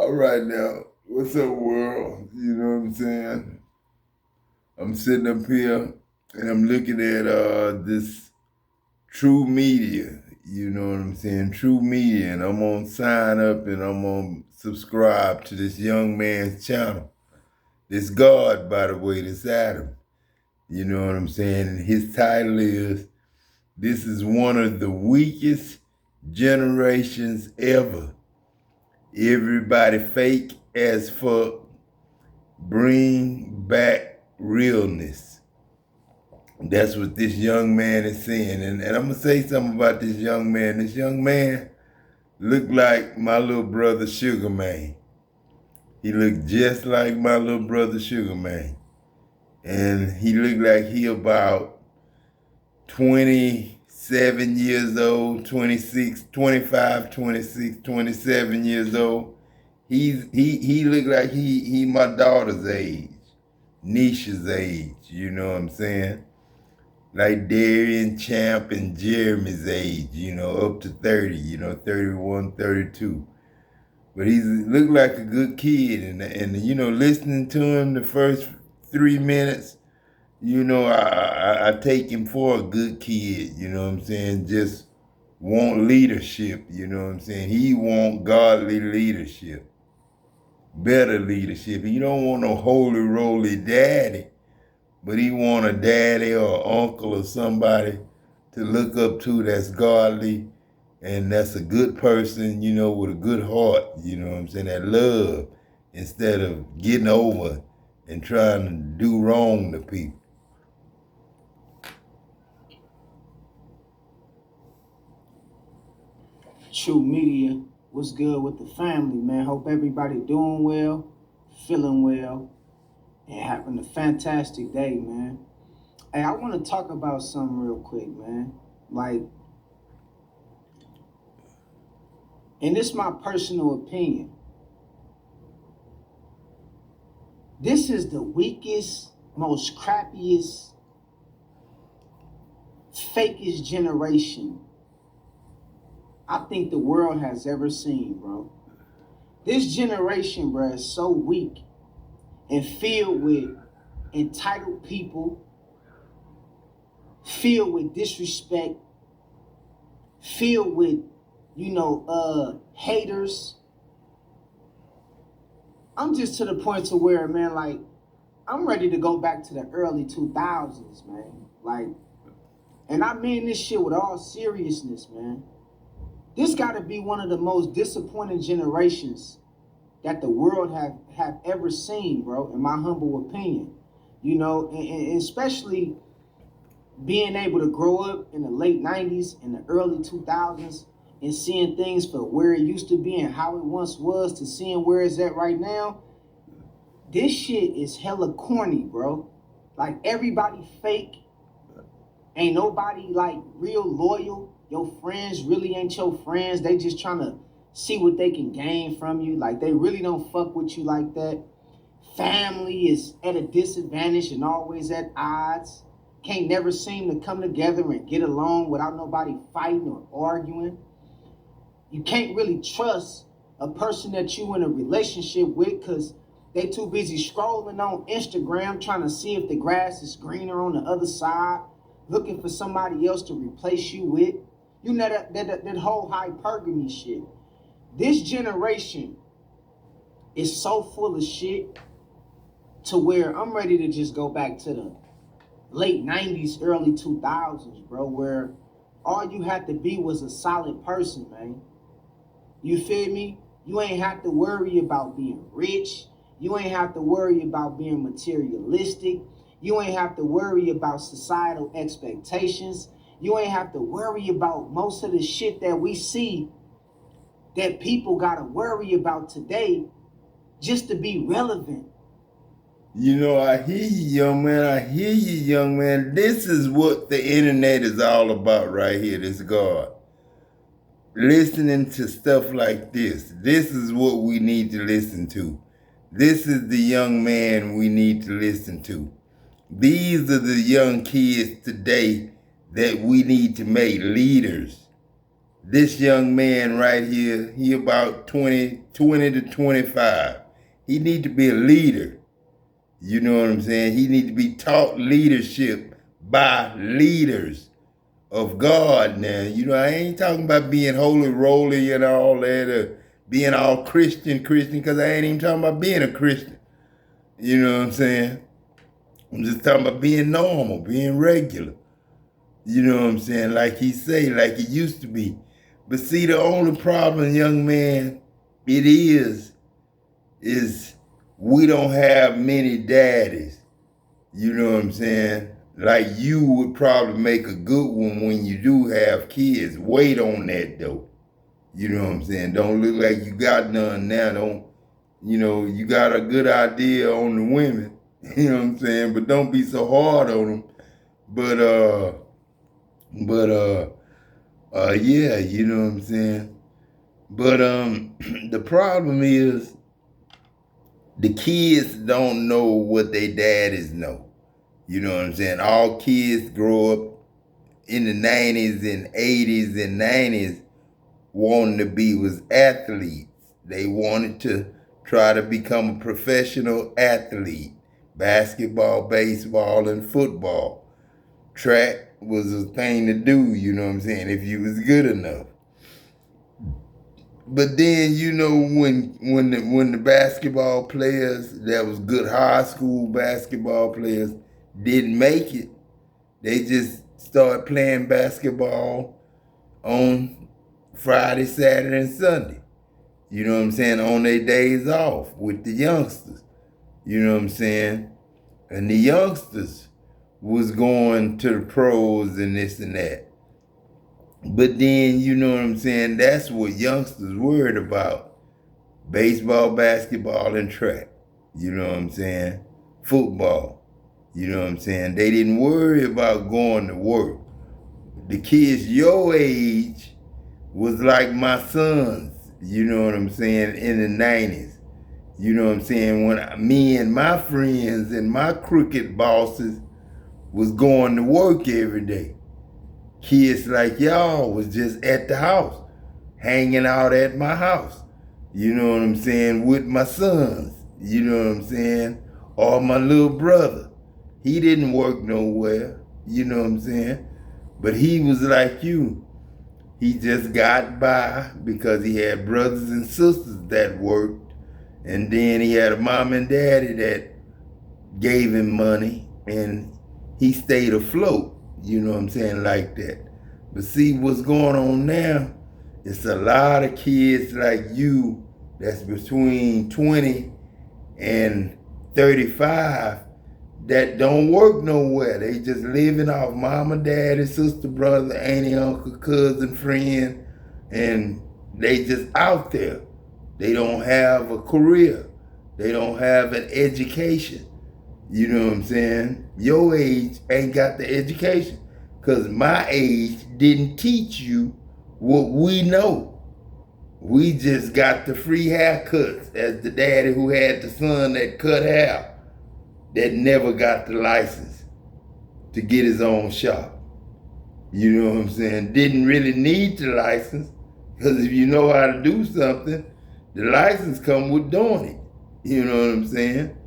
All right now, what's up, world? You know what I'm saying? I'm sitting up here and I'm looking at this Truemedia. You know what I'm saying? Truemedia, and I'm gonna sign up and I'm gonna subscribe to this young man's channel. This God, by the way, this Adam. You know what I'm saying? And his title is "This is one of the weakest generations ever. Everybody fake as fuck. Bring back realness." That's what this young man is saying. And I'm going to say something about this young man. This young man looked like my little brother Sugar Man. He looked just like my little brother Sugar Man. And he looked like he about 27 years old, 26, 25, 26, 27 years old. He looked like he my daughter's age, Nisha's age, you know what I'm saying? Like Darian Champ and Jeremy's age, up to 30, 31, 32. But he looked like a good kid, and listening to him the first 3 minutes, I take him for a good kid, you know what I'm saying? Just want leadership, you know what I'm saying? He want godly leadership, better leadership. He don't want no holy roly daddy, but he want a daddy or uncle or somebody to look up to that's godly and that's a good person, with a good heart, you know what I'm saying? That love instead of getting over and trying to do wrong to people. Truemedia, what's good with the family, man? Hope everybody doing well, feeling well, and having a fantastic day, man. Hey, I want to talk about something real quick, man. Like, and this is my personal opinion. This is the weakest, most crappiest, fakest generation I think the world has ever seen, bro. This generation, bro, is so weak and filled with entitled people, filled with disrespect, filled with, haters. I'm just to the point to where, man, like, I'm ready to go back to the early 2000s, man. Like, and I mean this shit with all seriousness, man. This got to be one of the most disappointing generations that the world have ever seen, bro, in my humble opinion. And especially being able to grow up in the late 90s and the early 2000s and seeing things for where it used to be and how it once was to seeing where it's at right now, this shit is hella corny, bro. Like, everybody fake. Ain't nobody like real loyal. Your friends really ain't your friends. They just trying to see what they can gain from you. Like, they really don't fuck with you like that. Family is at a disadvantage and always at odds. Can't never seem to come together and get along without nobody fighting or arguing. You can't really trust a person that you in a relationship with because they too busy scrolling on Instagram trying to see if the grass is greener on the other side, looking for somebody else to replace you with. You know that whole hypergamy shit. This generation is so full of shit to where I'm ready to just go back to the late 90s, early 2000s, bro, where all you had to be was a solid person, man. You feel me? You ain't have to worry about being rich. You ain't have to worry about being materialistic. You ain't have to worry about societal expectations. You ain't have to worry about most of the shit that we see that people gotta worry about today just to be relevant. I hear you, young man. I hear you, young man. This is what the internet is all about right here, this God. Listening to stuff like this. This is what we need to listen to. This is the young man we need to listen to. These are the young kids today that we need to make leaders. This young man right here, he about 20 to 25. He need to be a leader. You know what I'm saying? He need to be taught leadership by leaders of God now. You know, I ain't talking about being holy roly and all that, or being all Christian, because I ain't even talking about being a Christian. You know what I'm saying? I'm just talking about being normal, being regular. You know what I'm saying? Like he say, like it used to be. But see, the only problem, young man, is we don't have many daddies. You know what I'm saying? Like you would probably make a good one when you do have kids. Wait on that though. You know what I'm saying? Don't look like you got none now. Don't, you got a good idea on the women. You know what I'm saying? But don't be so hard on them. But but yeah, you know what I'm saying? But the problem is the kids don't know what their daddies know. You know what I'm saying? All kids grow up in the 90s and 80s and 90s wanting to be was athletes. They wanted to try to become a professional athlete. Basketball, baseball, and football. Track was a thing to do, you know what I'm saying, if you was good enough. But then when the basketball players that was good high school basketball players didn't make it, they just started playing basketball on Friday, Saturday, and Sunday. You know what I'm saying? On their days off with the youngsters. You know what I'm saying? And the youngsters was going to the pros and this and that. But then, you know what I'm saying? That's what youngsters worried about. Baseball, basketball, and track. You know what I'm saying? Football. You know what I'm saying? They didn't worry about going to work. The kids your age was like my sons, you know what I'm saying, in the 90s. You know what I'm saying? When me and my friends and my crooked bosses was going to work every day. Kids like y'all was just at the house, hanging out at my house. You know what I'm saying? With my sons. You know what I'm saying? Or my little brother. He didn't work nowhere. You know what I'm saying? But he was like you. He just got by because he had brothers and sisters that worked. And then he had a mom and daddy that gave him money. And he stayed afloat. You know what I'm saying? Like that. But see what's going on now? It's a lot of kids like you that's between 20 and 35 that don't work nowhere. They just living off mama, daddy, sister, brother, auntie, uncle, cousin, friend, and they just out there. They don't have a career. They don't have an education. You know what I'm saying? Your age ain't got the education. Because my age didn't teach you what we know. We just got the free haircuts as the daddy who had the son that cut hair that never got the license to get his own shop. You know what I'm saying? Didn't really need the license because if you know how to do something, the license come with doing it. You know what I'm saying?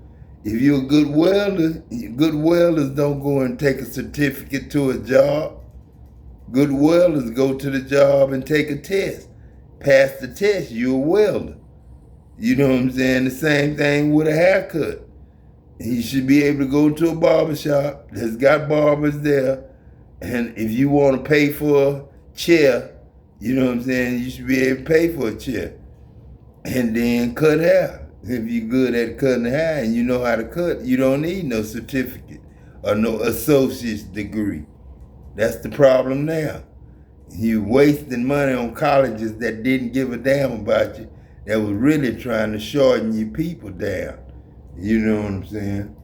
If you're a good welder, good welders don't go and take a certificate to a job. Good welders go to the job and take a test. Pass the test, you're a welder. You know what I'm saying? The same thing with a haircut. You should be able to go to a barber shop that's got barbers there. And if you want to pay for a chair, you know what I'm saying, you should be able to pay for a chair. And then cut hair. If you're good at cutting hair and you know how to cut, you don't need no certificate or no associate's degree. That's the problem now. You wasting money on colleges that didn't give a damn about you, that was really trying to shorten your people down. You know what I'm saying?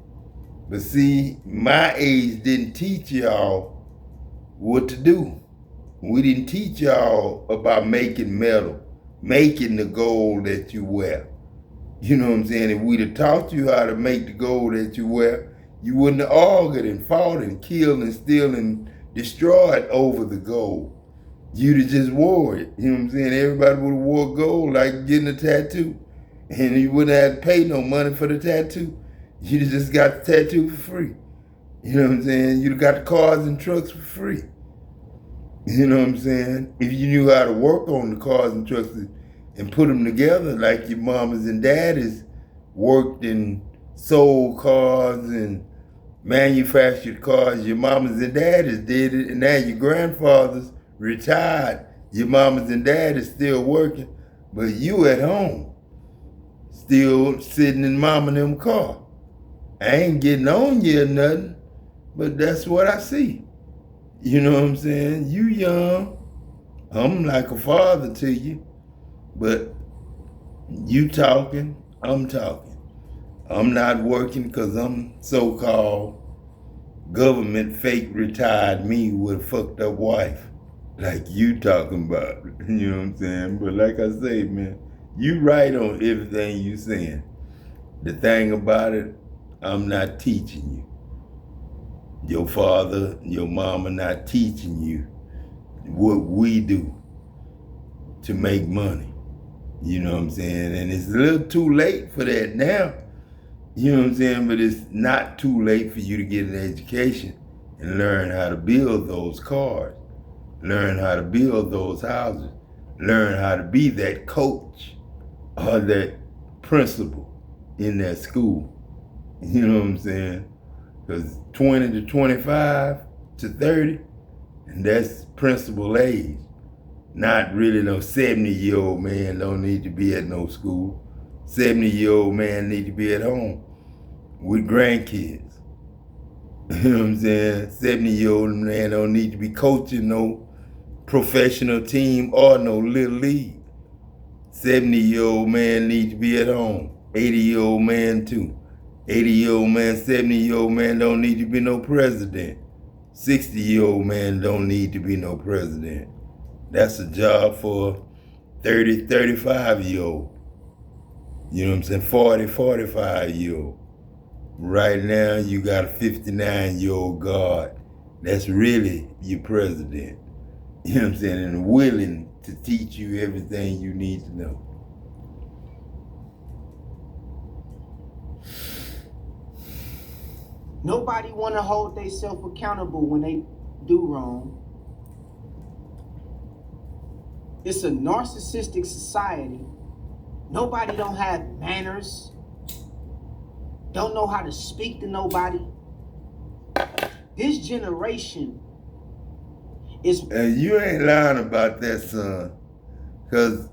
But see, my age didn't teach y'all what to do. We didn't teach y'all about making metal, making the gold that you wear. You know what I'm saying? If we'd have taught you how to make the gold that you wear, you wouldn't have argued and fought and killed and steal and destroyed over the gold. you'd have just wore it. You know what I'm saying? Everybody would have wore gold like getting a tattoo. And you wouldn't have to pay no money for the tattoo. You'd have just got the tattoo for free. You know what I'm saying? You'd have got the cars and trucks for free. You know what I'm saying? If you knew how to work on the cars and trucks and put them together like your mamas and daddies worked and sold cars and manufactured cars, your mamas and daddies did it, and now your grandfathers retired. Your mamas and daddies still working, but you at home, still sitting in mama and them car. I ain't getting on you or nothing, but that's what I see. You know what I'm saying? You young, I'm like a father to you, but you talking, I'm talking. I'm not working because I'm so-called government fake retired me with a fucked up wife. Like you talking about. You know what I'm saying? But like I say, man, you right on everything you saying. The thing about it, I'm not teaching you. Your father, your mama not teaching you what we do to make money. You know what I'm saying? And it's a little too late for that now. You know what I'm saying? But it's not too late for you to get an education and learn how to build those cars, learn how to build those houses, learn how to be that coach or that principal in that school. You know what I'm saying? Because 20 to 25 to 30, and that's principal age. Not really no 70-year-old man don't need to be at no school. 70-year-old man need to be at home with grandkids. You know what I'm saying? 70-year-old man don't need to be coaching no professional team or no little league. 70-year-old man need to be at home. 80-year-old man too. 80-year-old man, 70-year-old man don't need to be no president. 60-year-old man don't need to be no president. That's a job for 30, 35-year-old. You know what I'm saying? 40, 45-year-old. Right now, you got a 59-year-old guard that's really your president. You know what I'm saying? And willing to teach you everything you need to know. Nobody want to hold themselves accountable when they do wrong. It's a narcissistic society. Nobody don't have manners. Don't know how to speak to nobody. This generation is... And you ain't lying about that, son. Because,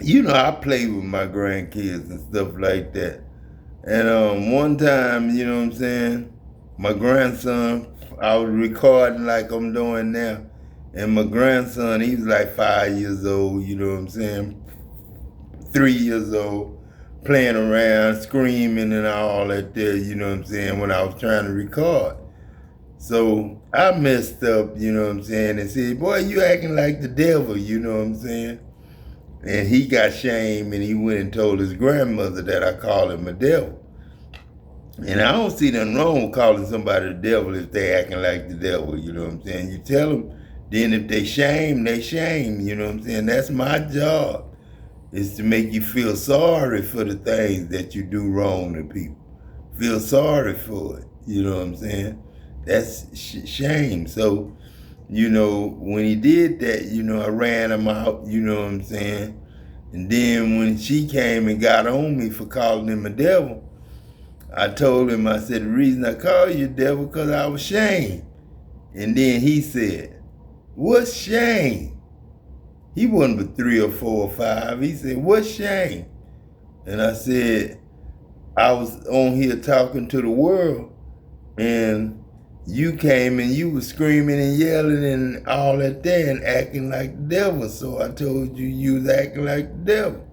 you know, I play with my grandkids and stuff like that. And one time, you know what I'm saying, my grandson, I was recording like I'm doing now. And my grandson, he was like 5 years old, you know what I'm saying, 3 years old, playing around, screaming and all that there, you know what I'm saying, when I was trying to record. So I messed up, you know what I'm saying, and said, boy, you acting like the devil, you know what I'm saying? And he got shamed and he went and told his grandmother that I call him a devil. And I don't see nothing wrong with calling somebody the devil if they acting like the devil, you know what I'm saying? You tell them, then if they shame, you know what I'm saying? That's my job, is to make you feel sorry for the things that you do wrong to people. Feel sorry for it, you know what I'm saying? That's shame. So, you know, when he did that, you know, I ran him out, you know what I'm saying? And then when she came and got on me for calling him a devil, I told him, I said, the reason I called you devil because I was shamed. And then he said, what's shame? He wasn't but 3 or 4 or 5. He said, what's shame? And I said, I was on here talking to the world, and you came and you was screaming and yelling and all that there and acting like the devil. So I told you you was acting like the devil.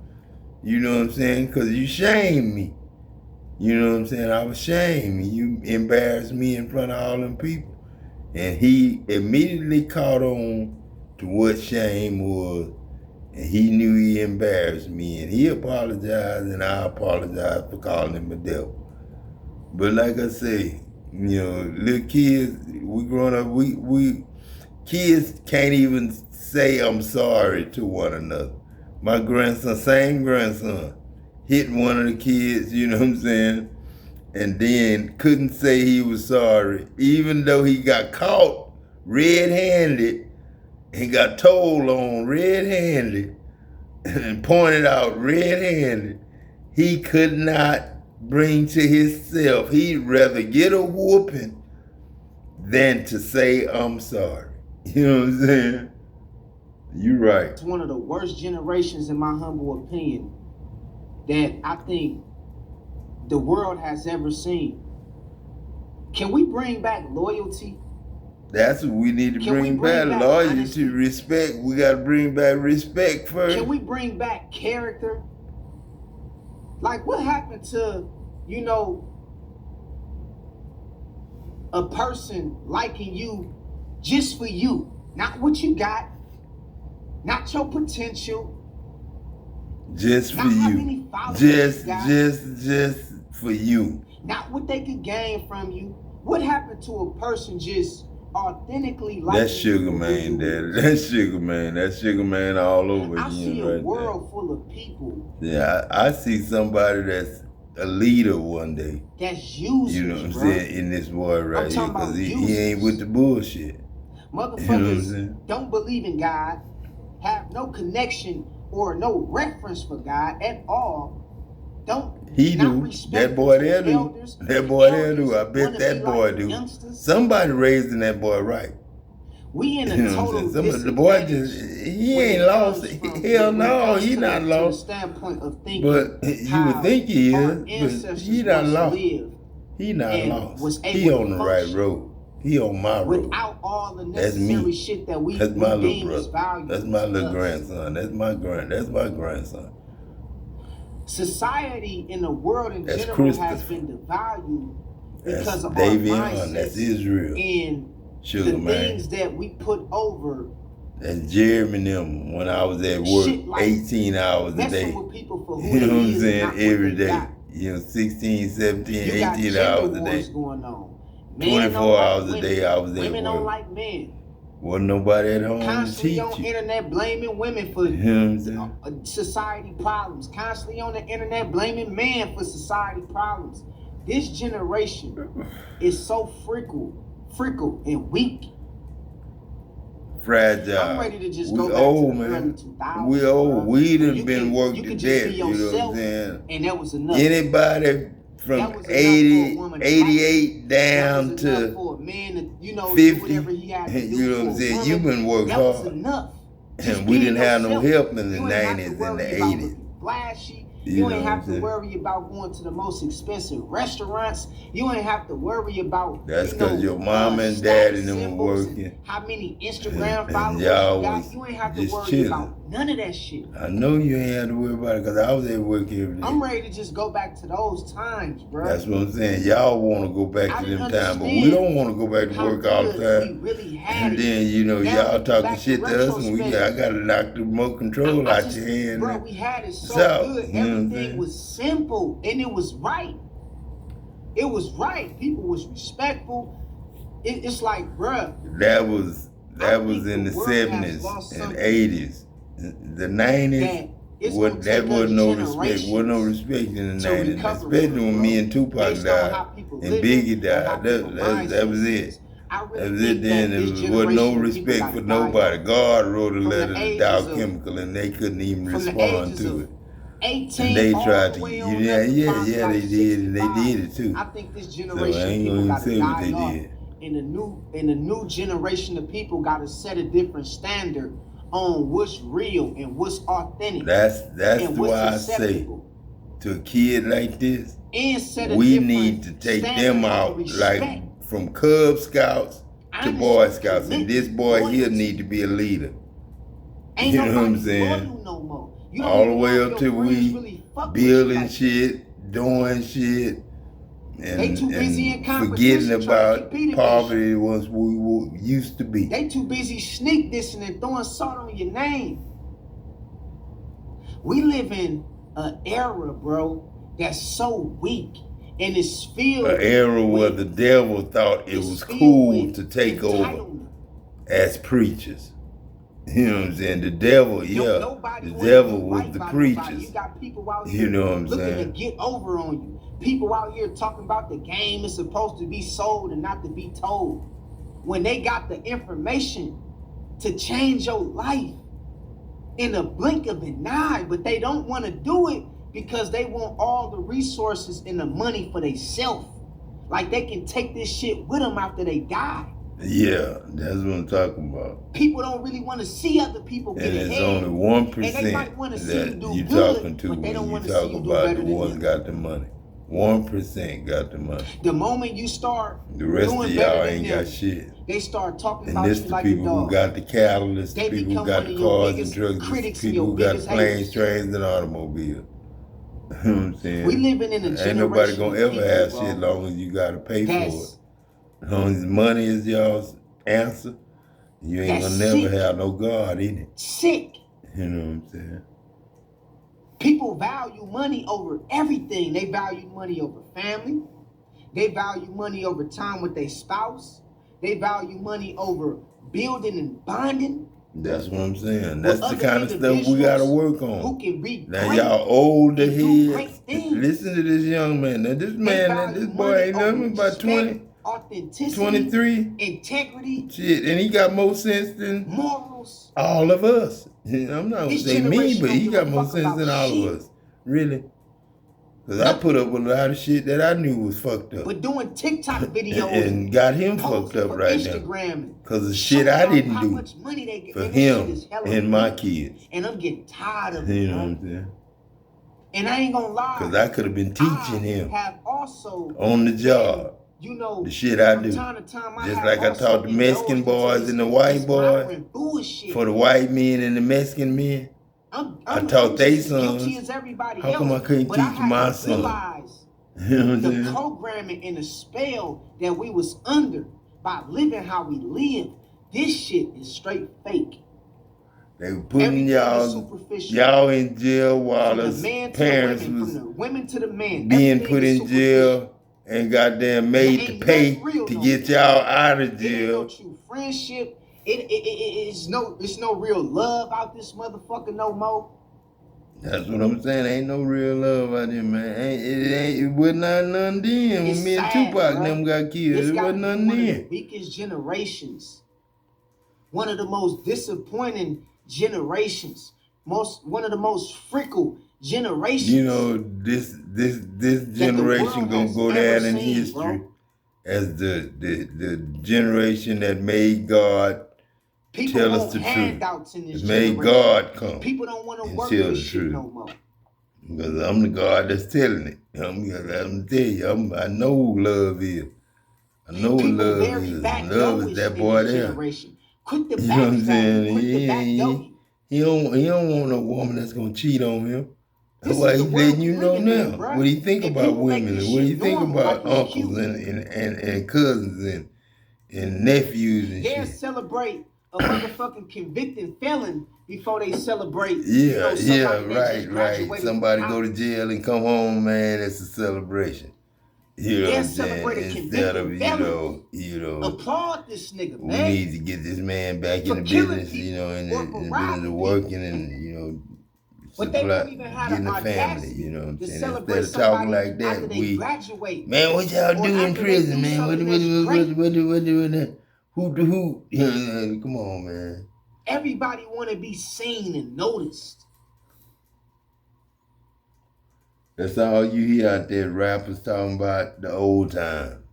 You know what I'm saying? Because you shamed me. You know what I'm saying? I was shamed. You embarrassed me in front of all them people. And he immediately caught on to what shame was. And he knew he embarrassed me. And he apologized, and I apologized for calling him a devil. But like I say, you know, little kids, we growing up, we Kids can't even say I'm sorry to one another. My grandson, same grandson, hit one of the kids, you know what I'm saying? And then couldn't say he was sorry, even though he got caught red-handed and got told on red-handed and pointed out red-handed. He could not bring to himself. He'd rather get a whooping than to say, I'm sorry. You know what I'm saying? You're right. It's one of the worst generations, in my humble opinion, that I think the world has ever seen. Can we bring back loyalty? That's what we need to bring back. Loyalty, respect. We got to bring back respect first. Can we bring back character? Like, what happened to, you know, a person liking you just for you? Not what you got, not your potential. Just for you. Just for you. Not what they could gain from you. What happened to a person just authentically liking you? That's Sugar Man, Daddy. That's Sugar Man. That's Sugar Man all over again. I see a right world there. full of people. Yeah, I see somebody that's a leader one day. That's users, you know what I'm saying, in this world right here, because he ain't with the bullshit. Motherfuckers you know don't believe in God, have no connection or no reference for God at all. He do. That boy there do. That boy there do. I bet that boy do. Somebody raising that boy right. We in a total the boy just, he ain't lost. Hell no, he not lost. Standpoint of thinking, but you would think he is, but he not lost. He not lost. He on the right road. He on my road. Without all the necessary shit that we That's my little brother. Valuable. That's my little grandson. That's my grandson. Society in the world in general has been devalued because of Davion, our mindsets. That's Israel. And Sugar the Man. things that we put over. That's Jeremy and them when I was at work like 18 hours a day. With people for who you know what I'm saying? Every day. Got. You know, 16, 17, you 18 hours a day. Going on. 24 hours a day I was at work. Women don't like men. Wasn't nobody at home constantly to teach on internet blaming women for society problems. Constantly on the internet blaming men for society problems. This generation is so fickle and weak. Fragile. I'm ready to just go back old, to the man. 2000s. We old. We done been worked to death. You know what I'm saying? And that was enough. Anybody from 88 down to for a man to, 50, do whatever he had to do. you know what I'm saying? You've been working hard. That was enough. And we didn't have no help in the 90s and the 80s. Flashy. You ain't have to worry about going to the most expensive restaurants. You ain't have to worry about. That's because your mom and dad and them were working. How many Instagram followers you got? You ain't have to worry about none of that shit. I know you ain't have to worry about it because I was at work every day. I'm ready to just go back to those times, bro. That's what I'm saying. Y'all want to go back to them times, but we don't want to go back to work all the time. We really had and then, y'all talking shit to us, and I got to knock the remote control out your hand. Bro, we had it so good. Everything was simple, and it was right. It was right. People was respectful. It's like, bruh. That was in the 70s and 80s. The 90s, that wasn't no respect. Wasn't no respect in the 90s, especially when me and Tupac died and Biggie died. That was it. That was it then. There was no respect for nobody. God wrote a letter to Dow Chemical and they couldn't even respond to it. And they tried to, they did, and they did it too. I think this generation so I ain't gonna even say what they did. And the new generation of people got to set a different standard on what's real and what's authentic. That's why I say to a kid like this, we need to take them out like from Cub Scouts to Boy Scouts, and this boy here need to be a leader. You know what I'm saying? All the way up to we building shit, doing shit, and forgetting about poverty once we used to be. They too busy sneak dissing and throwing salt on your name. We live in an era, bro, that's so weak. And it's filled an era where the devil thought it was cool to take over. as preachers. You know what I'm saying? The devil, the devil was the preachers. You got people out here, you know what I'm looking saying, to get over on you. People out here talking about the game is supposed to be sold and not to be told. When they got the information to change your life in a blink of an eye, but they don't want to do it because they want all the resources and the money for themselves. Like they can take this shit with them after they die. Yeah, that's what I'm talking about. People don't really want to see other people get ahead. And it's only 1% that you talking to when you talk about the ones got the money. 1% got the money. The moment you start, the rest of y'all ain't got shit. They start talking about you like a dog. And this the people who got the cattle, this the people who got the cars and trucks, this the people who got the planes, trains, and automobiles. You know what I'm saying? We living in a generation. Ain't nobody gonna ever have shit as long as you gotta pay for it. As long as money is y'all's answer, you ain't gonna never have no God in it. Sick. You know what I'm saying? People value money over everything. They value money over family. They value money over time with their spouse. They value money over building and bonding. That's what I'm saying. That's the kind of stuff we gotta work on. Who can read now y'all older heads. Listen to this young man. Now this man, this boy ain't nothing but 20. Authenticity, 23, integrity, shit, and he got more sense than morals. All of us. I'm not gonna say me, but he got more sense than all of us. Really. Because I put up with a lot of shit that I knew was fucked up. But doing TikTok videos and got him fucked up right now. Because of shit I didn't do for him and my kids. And I'm getting tired of it. You know what I'm saying? And I ain't gonna lie. Because I could have been teaching him have also on the job. You know, the shit I do. Just like I taught the Mexican boys and the white boys, for the white men and the Mexican men, I taught they sons. How come I couldn't teach my son? You know what I'm saying? The programming and the spell that we was under by living how we live, this shit is straight fake. They were putting y'all in jail while us parents was women to the men being put in jail. And goddamn made to pay to get y'all out of jail. It ain't no true friendship. It's no real love out this motherfucker no more. That's what I'm saying. Ain't no real love out there, man. It was not none then. When me and Tupac and them got killed, it wasn't none then. One of the weakest generations. One of the most disappointing generations. One of the most fickle generations. You know, this generation gonna go down in history as the generation that made God tell us the truth. Made God come. People don't want to work this shit no more. Because I'm the God that's telling it. I'm tell you, I know who love is. I know what love is. Love is that boy there. Quit the you know what I'm saying? He don't want no woman that's gonna cheat on him. That's why he's letting you know now. What do you think about women? And what do you think about uncles and cousins and nephews and shit? They'll celebrate a motherfucking convicted felon before they celebrate. Right. Somebody go to jail and come home, man, it's a celebration. You know what I'm saying? Instead of, you know, applaud this nigga, man. We need to get this man back in the business, you know, in the business of working and, you know, but they don't even have getting a family, you know what I'm saying? Instead of talking like that, man, what y'all do in prison, man? What, who, come on, man. Everybody want to be seen and noticed. That's all you hear out there, rappers talking about the old time.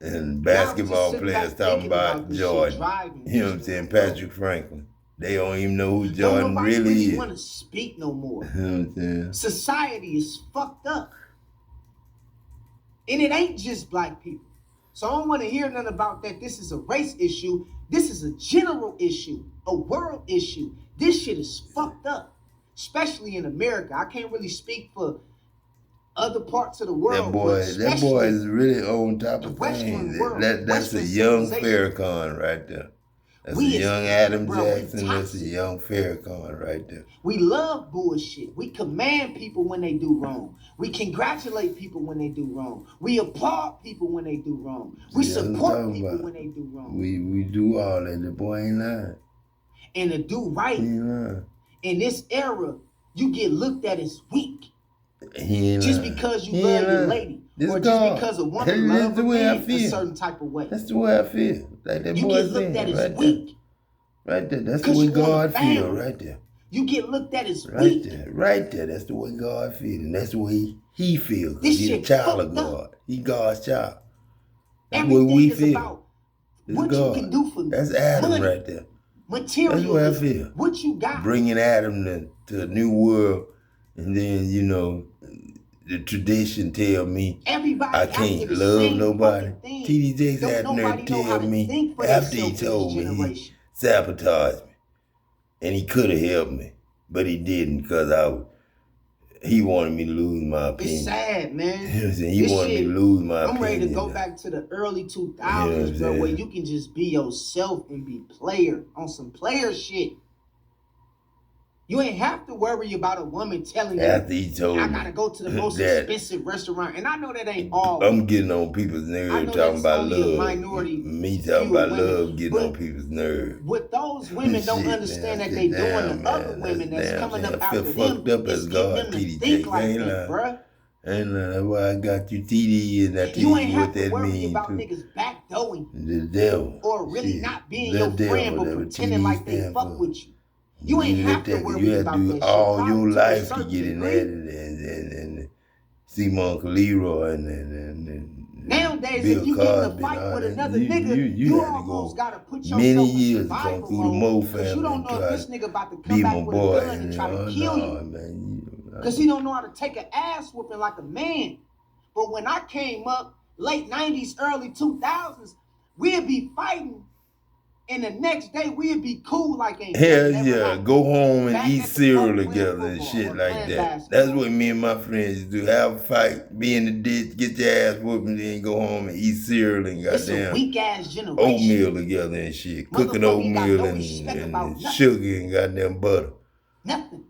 And basketball players talking about Jordan. You know what I'm saying? Patrick Franklin. They don't even know who Jordan really is. They want to speak no more. You know what I'm saying? Society is fucked up. And it ain't just black people. So I don't want to hear nothing about that. This is a race issue. This is a general issue, a world issue. This shit is fucked up, especially in America. I can't really speak for other parts of the world. That boy is really on top of things. That's a young Farrakhan right there. That's a young Adam Jackson. That's a young Farrakhan right there. We love bullshit. We command people when they do wrong. We congratulate people when they do wrong. We applaud people when they do wrong. We support people when they do wrong. We do all that. The boy ain't lying. And to do right in this era, you get looked at as weak. Just because you love your lady. Or just because a woman loves a man a certain type of way. That's the way I feel. Like that you boy get looked at as right weak. There. Right there. That's the way God feels right there. You get looked at as weak. There. Right there. That's the way God feels. And that's the way he feels. He's a child of God. He's God's child. That's what we feel. About what God. You can do for me. That's Adam right there. Material. That's what I feel. What you got. Bringing Adam to a new world. And then, you know, the tradition tell me I can't love nobody. T.D. Jakes had nerve to tell me after he told me he sabotaged me. And he could have helped me. But he didn't because he wanted me to lose my opinion. It's sad, man. He wanted me to lose my opinion. I'm ready to go back to the early 2000s, bro, where you can just be yourself and be player on some player shit. You ain't have to worry about a woman telling you, after he told I gotta go to the most expensive restaurant. And I know that ain't all. I'm getting on people's nerves talking about love. Me talking about love getting on people's nerves. What those women don't understand that they doing to other women that's coming up after them fucked up as God, TD Jakes. That's why I got you TD and I tell you what that means. You ain't have to worry about niggas backdoing the devil. Or really not being your friend but pretending like they fuck with you. You ain't have to worry about that. You have to do all your life to get in that and Simon Leroy and nowadays, Bill if you get in a fight with another nigga, you almost gotta put yourself many in years to come through the Mo family. You don't know if this nigga about to come back with a gun and try to kill you. Because he don't know how to take an ass whooping like a man. But when I came up, late 90s, early 2000s, we'd be fighting. And the next day we'd be cool like ain't. Hell yeah, go home and eat cereal together and shit like that. That's what me and my friends do. Have a fight, be in the ditch, get your ass whooped, and then go home and eat cereal and goddamn weak ass generation. Oatmeal together and shit. Cooking oatmeal and sugar and goddamn butter. Nothing.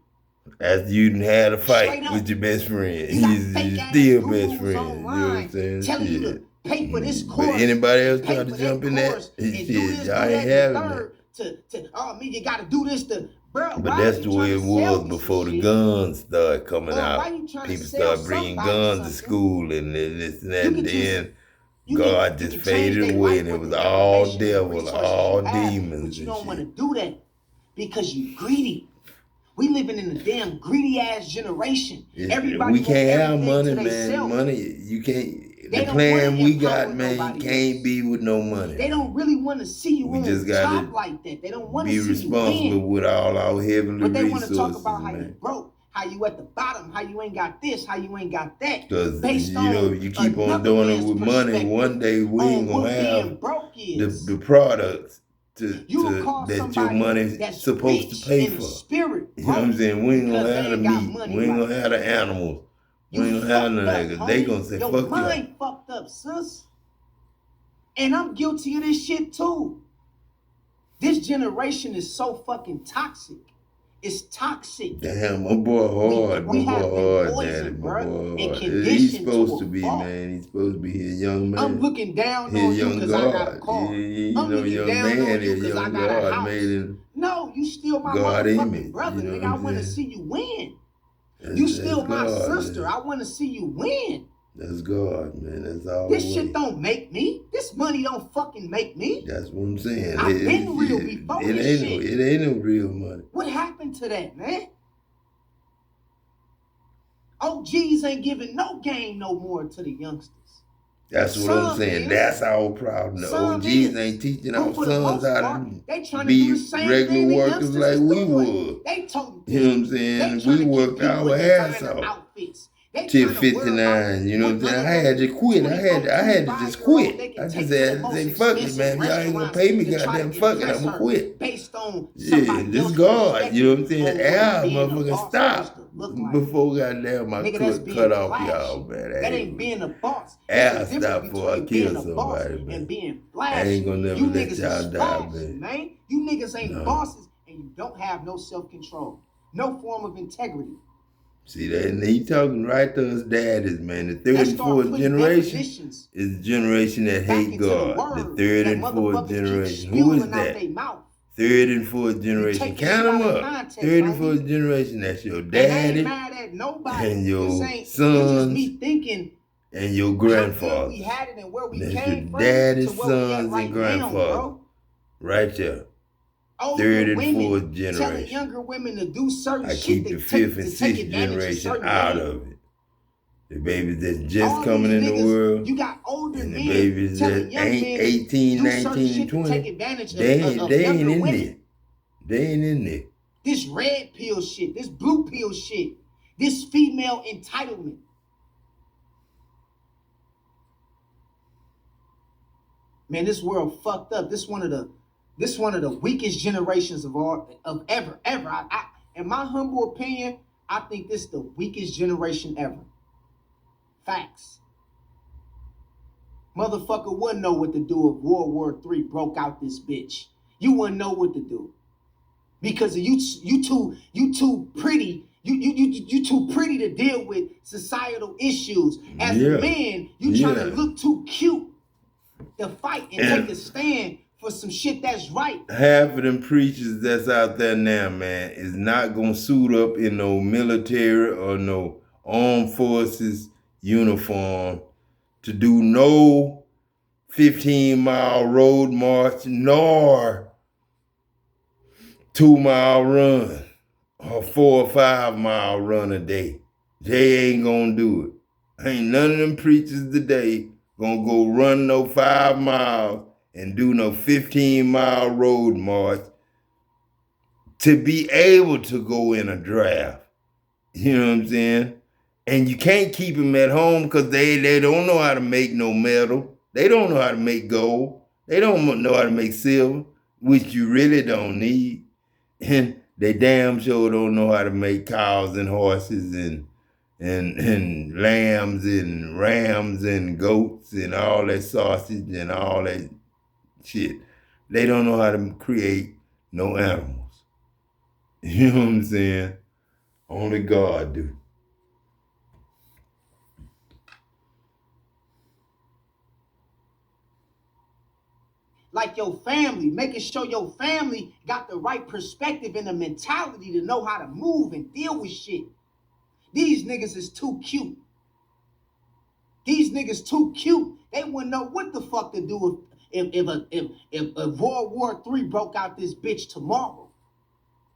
After you done had a fight with your best friend, he's still best friend. You know what I'm saying? Telling you to pay for this course. But anybody else try to jump in that? Shit, y'all ain't having that. Oh, me, you gotta do this to, bro. But that's the way it was before the guns started coming out. People started bringing guns to school and this and that. And then God just faded away and it was all devil, all demons. But you don't want to do that because you greedy. We living in a damn greedy ass generation. Everybody we can't have money, man. Money, you can't. The plan we got, man, you can't be with no money. They don't really want to see you on top like that. They don't want to see you be responsible with all our heavenly resources. But they want to talk about how you broke, how you at the bottom, how you ain't got this, how you ain't got that. Because, you know, you keep on doing it with money, one day we ain't going to have the products that your money's supposed to pay for. Spirit, you know what I'm saying? We ain't going to have the meat. We ain't going to have the animals. We ain't gonna have none of that. They gonna say, fuck you. Your mind fucked up, sis. And I'm guilty of this shit too. This generation is so fucking toxic. It's toxic. Damn, my boy hard. My boy hard, daddy. My boy hard. He's supposed to be, man. He's supposed to be a young man. I'm looking down on you because I got a car. You know, young man is young God made in No, you still my motherfucking brother, nigga. I want to see you win. You still my sister. Man. I want to see you win. That's God, man. That's all. This shit don't make me. This money don't fucking make me. That's what I'm saying. I've been real before this shit. It ain't no real money. What happened to that, man? OGs ain't giving no game no more to the youngsters. That's what I'm saying. That's our problem. The OGs ain't teaching our sons how to be regular workers like we would. They told you know what I'm saying? We worked our ass off till 59. You know what I'm saying? I had to quit. I had to just quit. I just had to say, fuck it, man. Y'all ain't gonna pay me, goddamn. Fuck it, I'm gonna quit. Yeah, this God. You know what I'm saying? Motherfucking stop. look like. Before goddamn I Nigga, that's cut being off flashy. y'all, man. That ain't being a boss. There's a difference Stop before I between kill being a boss somebody, man. and being I flashy. ain't gonna never You let niggas y'all is die, flashy, man. man. You niggas ain't No. bosses, and you don't have no self-control. No form of integrity. See that? And he talking right to us daddies, man. The third Let's and start fourth putting generation definitions is the generation that back hate into the God. word The third that and fourth motherfuckers keep generation. Who is spewing out that? their mouth. Third and fourth You generation. take this Count shit them out of up. context, Third and homie. fourth generation. That's your And I ain't daddy mad at nobody. and your This just sons me thinking and your how good grandfathers. we had it and where we That's your came from daddy, to where we at sons, right and now, grandfathers. bro. Right there. Older Third and women fourth telling generation. younger women to do certain I shit keep to the fifth take and sixth advantage of generation certain out women. of it. The babies that's just All coming these in the niggas, world, you got older and the men babies telling that young ain't men 18, do certain 19, shit and to take 20, advantage they of ain't younger in women. there. They ain't in there. This red pill shit, this blue pill shit, this female entitlement. Man, this world fucked up. This one of the weakest generations of ever. In my humble opinion, I think this is the weakest generation ever. Facts. Motherfucker wouldn't know what to do if World War III broke out this bitch. You wouldn't know what to do. Because you too pretty. You too pretty to deal with societal issues. As a man, you trying to look too cute to fight and take a stand for some shit that's right. Half of them preachers that's out there now, man, is not gonna suit up in no military or no armed forces uniform to do no 15-mile road march nor 2-mile run or 4 or 5-mile run a day. They ain't gonna do it. Ain't none of them preachers today gonna go run no 5 miles and do no 15-mile road march to be able to go in a draft. You know what I'm saying? And you can't keep them at home because they don't know how to make no metal. They don't know how to make gold. They don't know how to make silver, which you really don't need. And they damn sure don't know how to make cows and horses and lambs and rams and goats and all that sausage and all that shit. They don't know how to create no animals. You know what I'm saying? Only God do. Like your family, making sure your family got the right perspective and the mentality to know how to move and deal with shit. These niggas is too cute. These niggas too cute. They wouldn't know what the fuck to do if World War III broke out this bitch tomorrow.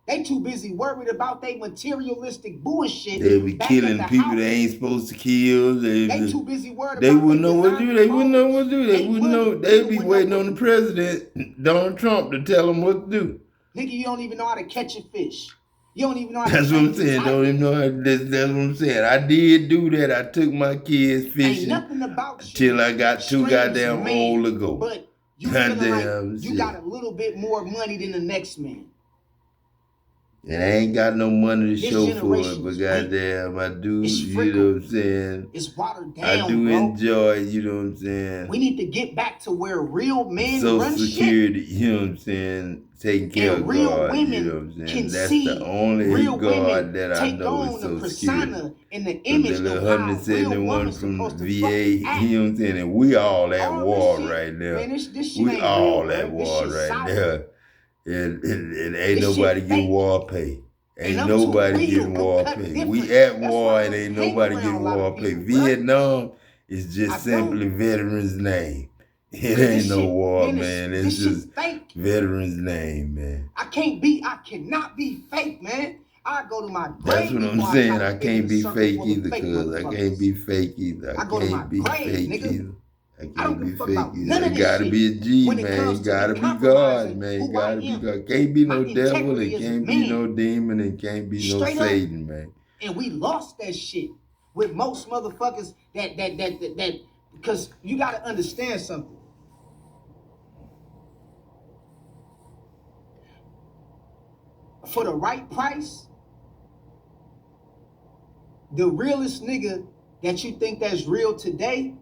They too busy worried about their materialistic bullshit. They be killing people they ain't supposed to kill. They too busy worried they about wouldn't know what to do. They wouldn't know what to do. They They wouldn't know. would. They'd Nigga be wouldn't waiting know on what the to president, Donald Trump, to tell them what to do. Nigga, you don't even know how to catch a fish. You don't even know how to That's what I'm change a saying. tire. Don't even know how to, that's what I'm saying. I did do that. I took my kids Ain't fishing nothing about till I got too screams goddamn man, old to go. But you feeling like Goddamn you shit. got a little bit more money than the next man. And I ain't got no money to This show for it, generation but is goddamn, I do, It's you know what I'm saying? It's watered I down, do bro. enjoy it, you know what I'm saying? We need to get back to where real men Social run Security, shit. you know what I'm saying? Taking care And of real God, women you know what I'm saying? can That's see the only real God women that I take know is on the Social persona Security. and the The image little of how real 171 woman's from supposed to VA, fucking act. you know what I'm saying? And we all at All war this shit, right now. man, this shit We ain't all real, at bro. This war shit right solid. now. And ain't This nobody shit getting fake. war pay. Ain't And I'm nobody too real, getting bro. war Cut pay. different. We at That's war why I and don't ain't hang nobody around getting a lot war of pay. people, bro. Vietnam is I just simply don't. veterans' name. It Man, ain't this no shit, war, man, man. this It's shit just fake. veterans' name, man. I cannot be fake, man. I go to my That's grave what I'm before saying. I try I to fit in can't a be circle fake full of either, fake cuz. I motherfuckers. can't be fake either. I go to my Can't be grave, fake nigga. either. I I don't can't give be a fuck fake about either. none of It this gotta shit be a G, when it man. comes It to gotta me be God, compromising man. who Gotta I be am. God. Can't be My no devil. integrity It as a can't be man. no demon. It can't be no Straight up. Satan, man. And we lost that shit with most motherfuckers that because you gotta understand something. For the right price, The realest nigga that you think that's real today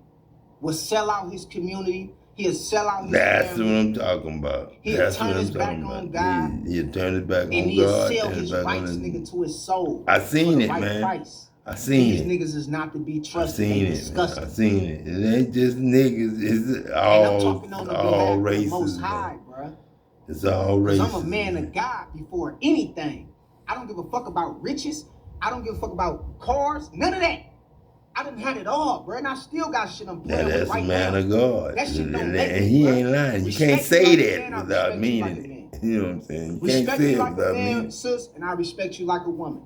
will sell out his community. He'll sell out his That's family. what I'm talking about. He'll That's turn what his I'm back talking on about. God. He'll turn his back And on he'll God, sell turn his his back rights, on nigga, to his soul. I seen for the it, right man. price. I seen These it. niggas is not to be I trusted. seen They it, man. disgusting. I seen it. It ain't just niggas. It's And I'm all talking on the all behalf of the races, Most man. High, bruh. It's all Because races. I'm a man man. of God before anything. I don't give a fuck about riches. I don't give a fuck about cars. None of that. I done had it all, bro, and I still got shit I'm playing with That's right a man now. of God. That shit don't And make me, he bro. ain't lying. You Respect can't me say like a that man, I without respect you like meaning a man. it. You know what I'm saying? You can't Respect say me it like a without meaning man, it. sis, and I respect you like a woman.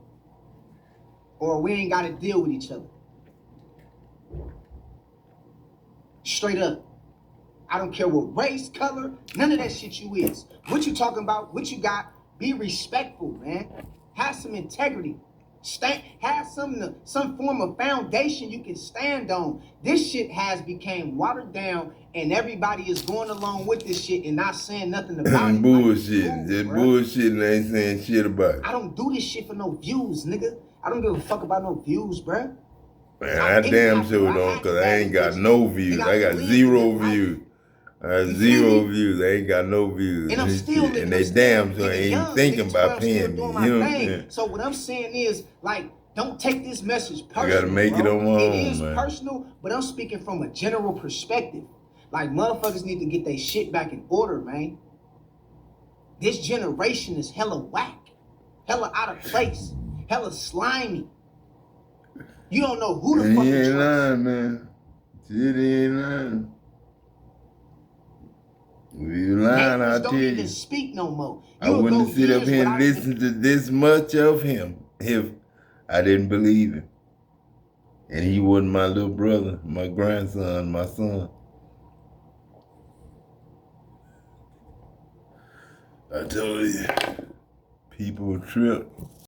Or we ain't got to deal with each other. Straight up. I don't care what race, color, none of that shit you is. What you talking about, what you got, be respectful, man. Have some integrity. Have some form of foundation you can stand on. This shit has became watered down, and everybody is going along with this shit and not saying nothing about it. Bullshit. Like, Just bruh. bullshit and ain't saying shit about it. I don't do this shit for no views, nigga. I don't give a fuck about no views, bruh. Man, I damn sure don't, because I ain't got no views. I got zero views. I got zero views. I ain't got no views. And I'm still living, and they damn sure ain't even thinking about paying me. You know what I'm saying? So what I'm saying is, like, don't take this message personal. I gotta make it on my own, It is man. personal, but I'm speaking from a general perspective. Like, motherfuckers need to get their shit back in order, man. This generation is hella whack, hella out of place, hella slimy. You don't know who the fuck He to ain't trust. lying, man. Shit, he ain't lying. If you lying, Neighbors I'll don't tell even you. speak no more. I wouldn't sit up here and listen to this much of him if I didn't believe him. And he wasn't my little brother, my grandson, my son. I told you, people trip.